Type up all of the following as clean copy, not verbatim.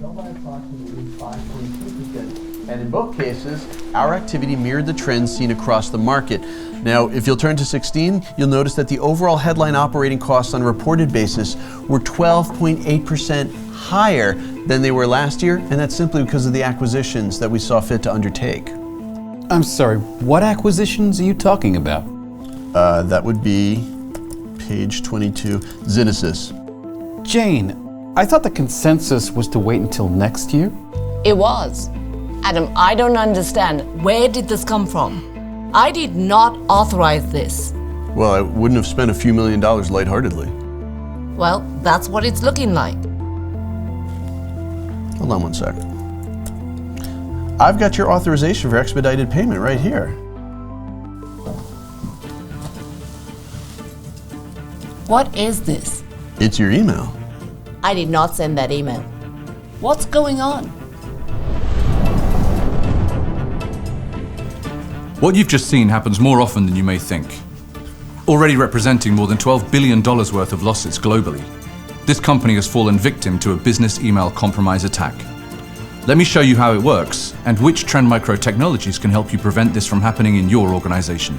fell by approximately 5.2%. And in both cases, our activity mirrored the trends seen across the market. Now, if you'll turn to 16, you'll notice that the overall headline operating costs on a reported basis were 12.8% higher than they were last year, and that's simply because of the acquisitions that we saw fit to undertake. I'm sorry, what acquisitions are you talking about? That would be page 22, Zynesis. Jane, I thought the consensus was to wait until next year? It was. Adam, I don't understand. Where did this come from? I did not authorize this. Well, I wouldn't have spent a few $1 million lightheartedly. Well, that's what it's looking like. Hold on one sec. I've got your authorization for expedited payment right here. What is this? It's your email. I did not send that email. What's going on? What you've just seen happens more often than you may think, already representing more than $12 billion worth of losses globally. This company has fallen victim to a business email compromise attack. Let me show you how it works and which Trend Micro technologies can help you prevent this from happening in your organization.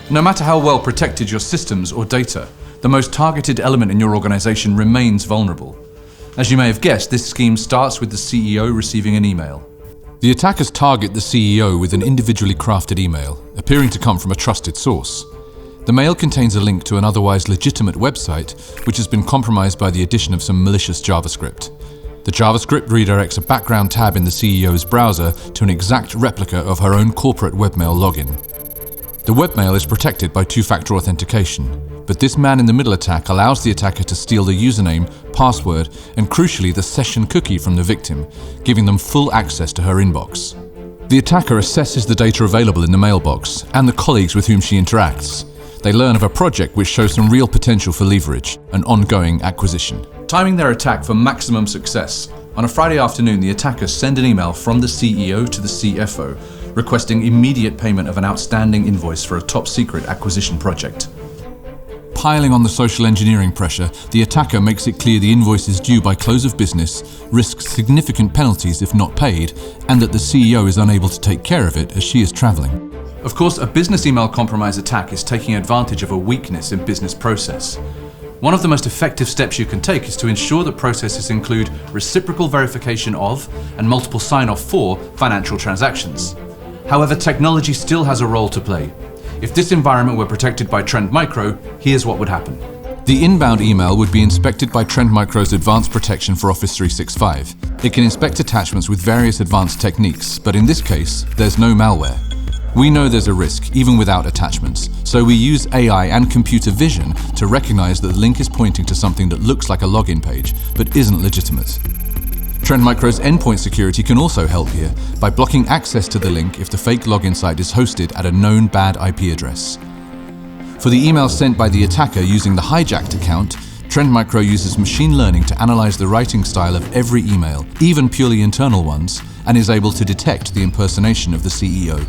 No matter how well protected your systems or data, the most targeted element in your organization remains vulnerable. As you may have guessed, this scheme starts with the CEO receiving an email. The attackers target the CEO with an individually crafted email, appearing to come from a trusted source. The mail contains a link to an otherwise legitimate website, which has been compromised by the addition of some malicious JavaScript. The JavaScript redirects a background tab in the CEO's browser to an exact replica of her own corporate webmail login. The webmail is protected by two-factor authentication, but this man-in-the-middle attack allows the attacker to steal the username, password, and crucially the session cookie from the victim, giving them full access to her inbox. The attacker assesses the data available in the mailbox and the colleagues with whom she interacts. They learn of a project which shows some real potential for leverage, an ongoing acquisition. Timing their attack for maximum success, on a Friday afternoon the attackers send an email from the CEO to the CFO, requesting immediate payment of an outstanding invoice for a top-secret acquisition project. Piling on the social engineering pressure, the attacker makes it clear the invoice is due by close of business, risks significant penalties if not paid, and that the CEO is unable to take care of it as she is traveling. Of course, a business email compromise attack is taking advantage of a weakness in business process. One of the most effective steps you can take is to ensure that processes include reciprocal verification of and multiple sign-off for financial transactions. However, technology still has a role to play. If this environment were protected by Trend Micro, here's what would happen. The inbound email would be inspected by Trend Micro's Advanced Protection for Office 365. It can inspect attachments with various advanced techniques, but in this case, there's no malware. We know there's a risk, even without attachments, so we use AI and computer vision to recognize that the link is pointing to something that looks like a login page, but isn't legitimate. Trend Micro's endpoint security can also help here by blocking access to the link if the fake login site is hosted at a known bad IP address. For the email sent by the attacker using the hijacked account, Trend Micro uses machine learning to analyze the writing style of every email, even purely internal ones, and is able to detect the impersonation of the CEO.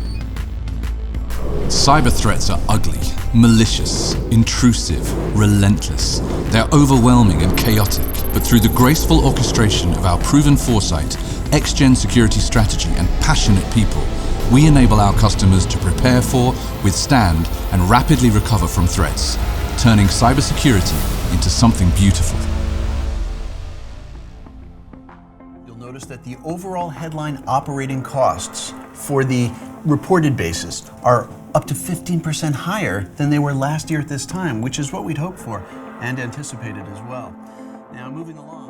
Cyber threats are ugly, malicious, intrusive, relentless. They're overwhelming and chaotic, but through the graceful orchestration of our proven foresight, X-Gen security strategy, and passionate people, we enable our customers to prepare for, withstand, and rapidly recover from threats, turning cybersecurity into something beautiful. You'll notice that the overall headline operating costs for the reported basis are up to 15% higher than they were last year at this time, which is what we'd hoped for and anticipated as well. Now, moving along.